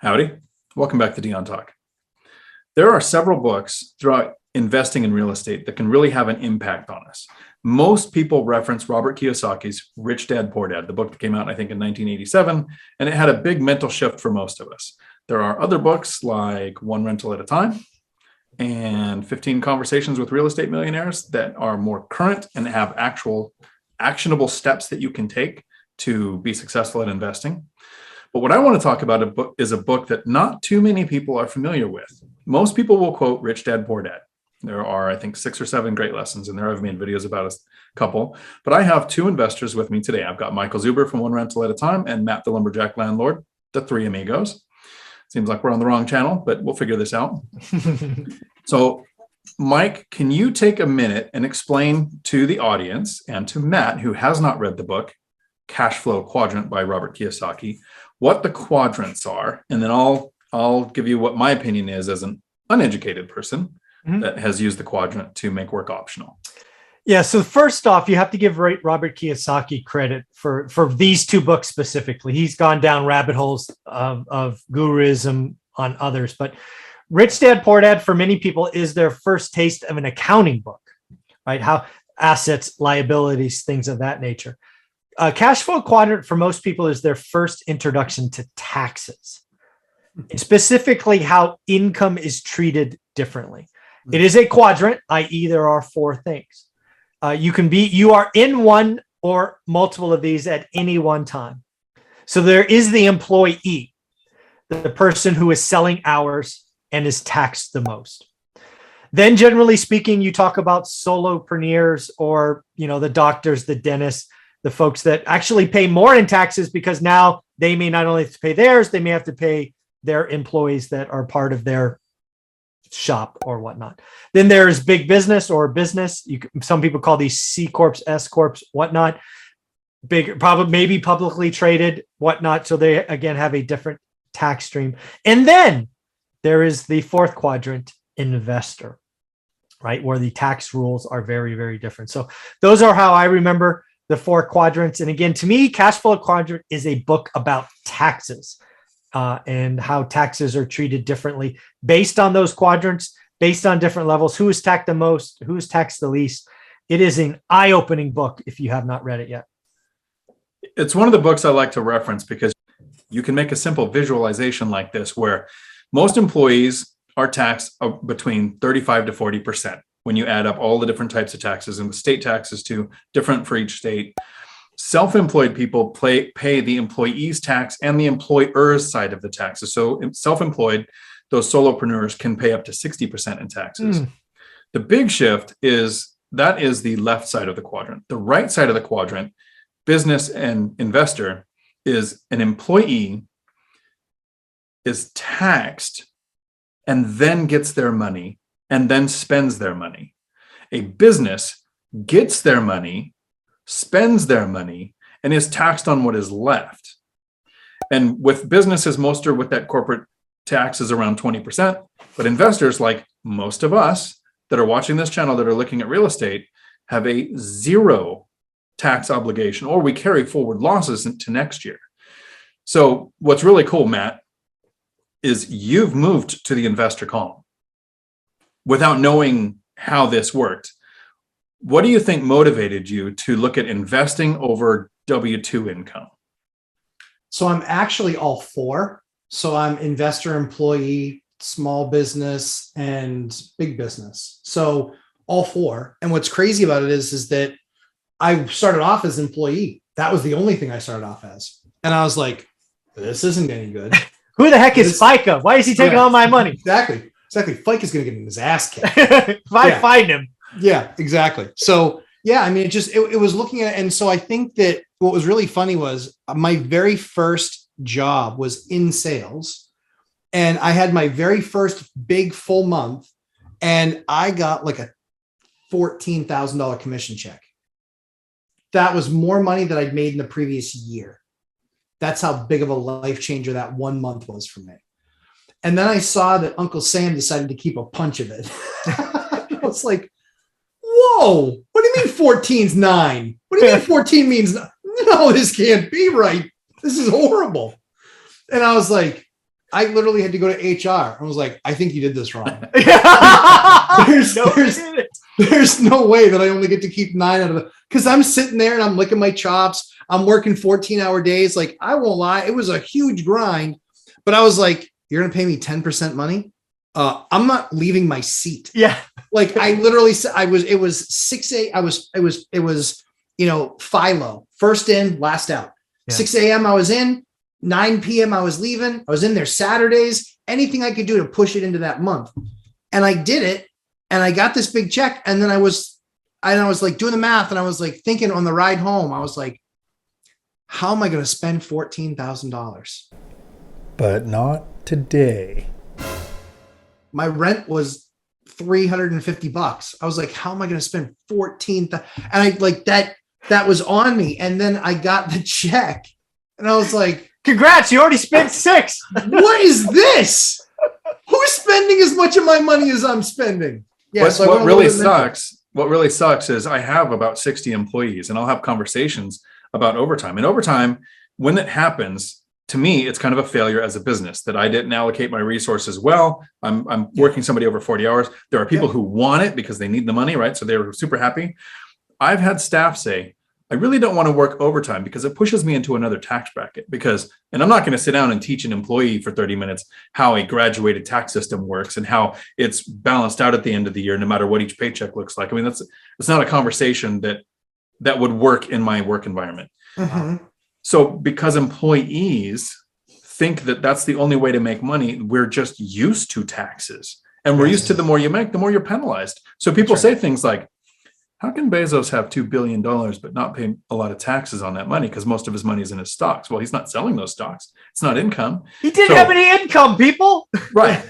Howdy. Welcome back to Dion Talk. There are several books throughout investing in real estate that can really have an impact on us. Most people reference Robert Kiyosaki's Rich Dad, Poor Dad, the book that came out, I think, in 1987, and it had a big mental shift for most of us. There are other books like One Rental at a Time and 15 Conversations with Real Estate Millionaires that are more current and have actual actionable steps that you can take to be successful at investing. But what I want to talk about is a book that not too many people are familiar with. Most people will quote Rich Dad, Poor Dad. There are, I think, 6 or 7 great lessons in there. I've made videos about a couple, but I have 2 investors with me today. I've got Michael Zuber from One Rental at a Time and Matt, the Lumberjack Landlord, the 3 amigos. Seems like we're on the wrong channel, but we'll figure this out. So, Mike, can you take a minute and explain to the audience and to Matt, who has not read the book, Cashflow Quadrant by Robert Kiyosaki, what the quadrants are, and then I'll give you what my opinion is as an uneducated person that has used the quadrant to make work optional. Yeah. So first off, you have to give Robert Kiyosaki credit for these 2 books specifically. He's gone down rabbit holes of guruism on others, but Rich Dad, Poor Dad for many people is their first taste of an accounting book, right? How assets, liabilities, things of that nature. Cashflow Quadrant for most people is their first introduction to taxes, specifically how income is treated differently. It is a quadrant, i.e. there are 4 things. You are in one or multiple of these at any one time. So there is the employee, the person who is selling hours and is taxed the most. Then generally speaking, you talk about solopreneurs or, the doctors, the dentists, the folks that actually pay more in taxes because now they may not only have to pay theirs, they may have to pay their employees that are part of their shop or whatnot. Then there's big business or business. Some people call these C Corps, S Corps, whatnot. Big, probably maybe publicly traded, whatnot. So they again have a different tax stream. And then there is the 4th quadrant, investor, right? Where the tax rules are very, very different. So those are how I remember the 4 quadrants. And again, to me, Cashflow Quadrant is a book about taxes and how taxes are treated differently based on those quadrants, based on different levels, who is taxed the most, who is taxed the least. It is an eye-opening book if you have not read it yet. It's one of the books I like to reference because you can make a simple visualization like this where most employees are taxed between 35 to 40%. When you add up all the different types of taxes, and with state taxes too, different for each state. Self-employed people pay the employee's tax and the employer's side of the taxes. So self-employed, those solopreneurs can pay up to 60% in taxes. The big shift is that is the left side of the quadrant. The right side of the quadrant, business and investor, is an employee is taxed and then gets their money and then spends their money. A business gets their money, spends their money, and is taxed on what is left. And with businesses, most are with that corporate tax is around 20%, but investors, like most of us that are watching this channel that are looking at real estate, have a 0 tax obligation, or we carry forward losses into next year. So what's really cool, Matt, is you've moved to the investor column without knowing how this worked. What do you think motivated you to look at investing over W-2 income? So I'm actually all 4. So I'm investor, employee, small business, and big business. So all 4. And what's crazy about it is that I started off as employee. That was the only thing I started off as. And I was like, this isn't any good. Who the heck is FICA? Why is he taking all my money? Exactly. FICA's going to get his ass kicked. If I find him. Yeah, exactly. So, yeah, I mean, it was looking at it. And so I think that what was really funny was my very first job was in sales. And I had my very first big full month. And I got like a $14,000 commission check. That was more money than I'd made in the previous year. That's how big of a life changer that 1 month was for me. And then I saw that Uncle Sam decided to keep a punch of it. I was like, whoa, what do you mean 14's 9? What do you mean 14 means no, this can't be right. This is horrible. And I was like, I literally had to go to HR. I was like, I think you did this wrong. There's no way that I only get to keep 9 out of it. Because I'm sitting there and I'm licking my chops. I'm working 14-hour days. Like, I won't lie. It was a huge grind. But I was like, you're going to pay me 10% money? I'm not leaving my seat. Yeah. Like, I literally said, it was 6 a.m. It was, FILO, first in, last out. Yeah. 6 a.m. I was in, 9 p.m. I was leaving. I was in there Saturdays, anything I could do to push it into that month. And I did it. And I got this big check. And then I was like doing the math, and I was like thinking on the ride home, I was like, how am I going to spend $14,000? But not today. My rent was $350. I was like, how am I going to spend 14? And I like that was on me. And then I got the check and I was like, congrats, you already spent 6. What is this? Who's spending as much of my money as I'm spending? Yeah. So what really sucks is I have about 60 employees, and I'll have conversations about overtime. And overtime, when it happens, to me, it's kind of a failure as a business that I didn't allocate my resources well. I'm working somebody over 40 hours. There are people who want it because they need the money, right? So they're super happy. I've had staff say, I really don't want to work overtime because it pushes me into another tax bracket. And I'm not going to sit down and teach an employee for 30 minutes how a graduated tax system works and how it's balanced out at the end of the year, no matter what each paycheck looks like. I mean, it's not a conversation that would work in my work environment. Mm-hmm. So because employees think that that's the only way to make money, we're just used to taxes, and we're used to the more you make, the more you're penalized. So people say things like, how can Bezos have $2 billion but not pay a lot of taxes on that money? Because most of his money is in his stocks. Well, he's not selling those stocks. It's not income. He didn't have any income, people. Right.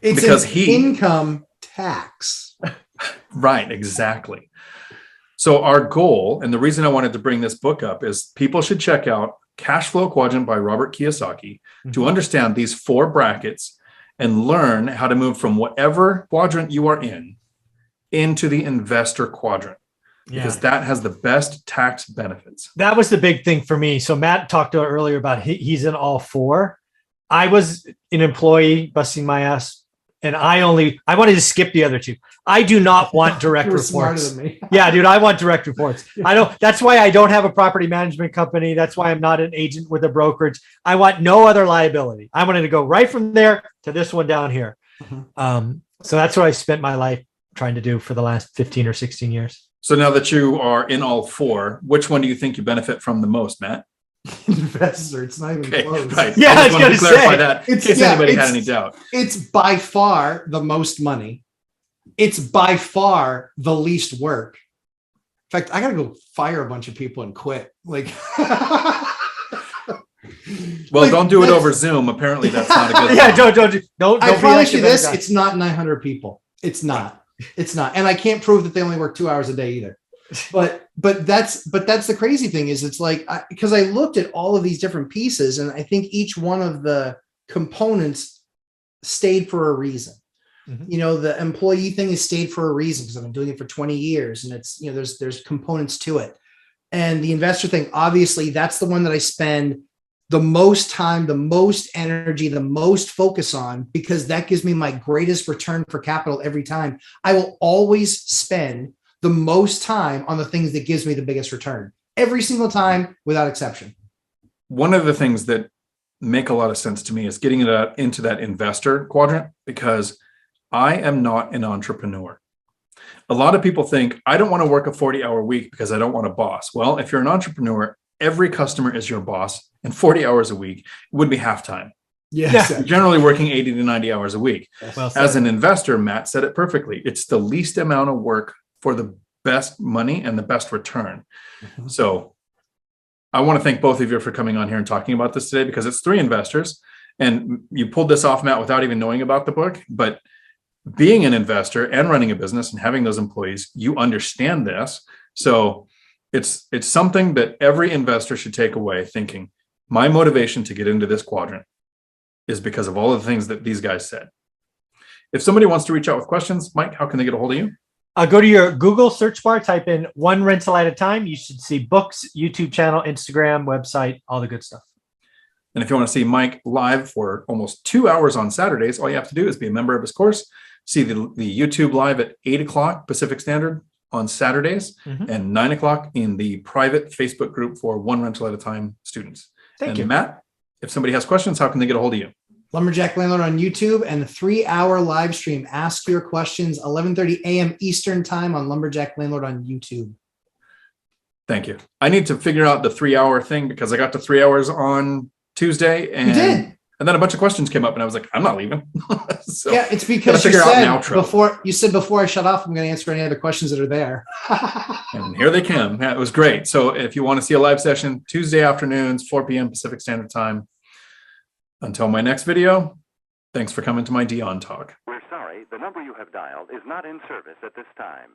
It's because income tax. Right, exactly. So our goal, and the reason I wanted to bring this book up, is people should check out Cashflow Quadrant by Robert Kiyosaki to understand these 4 brackets and learn how to move from whatever quadrant you are in into the investor quadrant, because that has the best tax benefits. That was the big thing for me. So Matt talked earlier about he's in all 4. I was an employee busting my ass, and I wanted to skip the other 2. I do not want direct reports. Smarter than me. Yeah, dude, I want direct reports. That's why I don't have a property management company. That's why I'm not an agent with a brokerage. I want no other liability. I wanted to go right from there to this one down here. So that's what I spent my life trying to do for the last 15 or 16 years. So now that you are in all 4, which one do you think you benefit from the most, Matt? Investor. It's not even close. Right. Yeah, I was going to clarify say that in case anybody had any doubt. It's by far the most money. It's by far the least work. In fact, I got to go fire a bunch of people and quit. Like, well, don't do it over Zoom. Apparently, that's not a good. Yeah, don't. I promise you this: it's not 900 people. It's not. It's not, and I can't prove that they only work 2 hours a day either. But that's the crazy thing is it's like because I looked at all of these different pieces, and I think each one of the components stayed for a reason. The employee thing has stayed for a reason because I've been doing it for 20 years, and it's there's components to it. And the investor thing, obviously, that's the one that I spend the most time, the most energy, the most focus on, because that gives me my greatest return for capital every time. I will always spend the most time on the things that gives me the biggest return every single time without exception. One of the things that make a lot of sense to me is getting it into that investor quadrant, because I am not an entrepreneur. A lot of people think I don't want to work a 40-hour week because I don't want a boss. Well, if you're an entrepreneur, every customer is your boss, and 40 hours a week would be half time. Yes. You're generally working 80 to 90 hours a week. Well, as an investor, Matt said it perfectly. It's the least amount of work for the best money and the best return. So I want to thank both of you for coming on here and talking about this today, because it's 3 investors, and you pulled this off, Matt, without even knowing about the book. But being an investor and running a business and having those employees, you understand this. So it's something that every investor should take away thinking, my motivation to get into this quadrant is because of all of the things that these guys said. If somebody wants to reach out with questions, Mike, how can they get a hold of you? Go to your Google search bar, type in One Rental at a Time. You should see books, YouTube channel, Instagram, website, all the good stuff. And if you want to see Mike live for almost 2 hours on Saturdays, all you have to do is be a member of his course. See the YouTube live at 8 o'clock Pacific Standard on Saturdays and 9 o'clock in the private Facebook group for One Rental at a Time students. Thank you. Matt, if somebody has questions, how can they get a hold of you? Lumberjack Landlord on YouTube and the 3-hour live stream. Ask your questions, 11:30 a.m. Eastern time on Lumberjack Landlord on YouTube. Thank you. I need to figure out the 3-hour thing because I got to 3 hours on Tuesday and You did. And then a bunch of questions came up and I was like, I'm not leaving. So Yeah, it's because you figure out an said outro. before I shut off, I'm going to answer any other questions that are there. And here they come. Yeah, it was great. So if you want to see a live session, Tuesday afternoons, 4 p.m. Pacific Standard Time. Until my next video, thanks for coming to my Dion Talk. We're sorry, the number you have dialed is not in service at this time.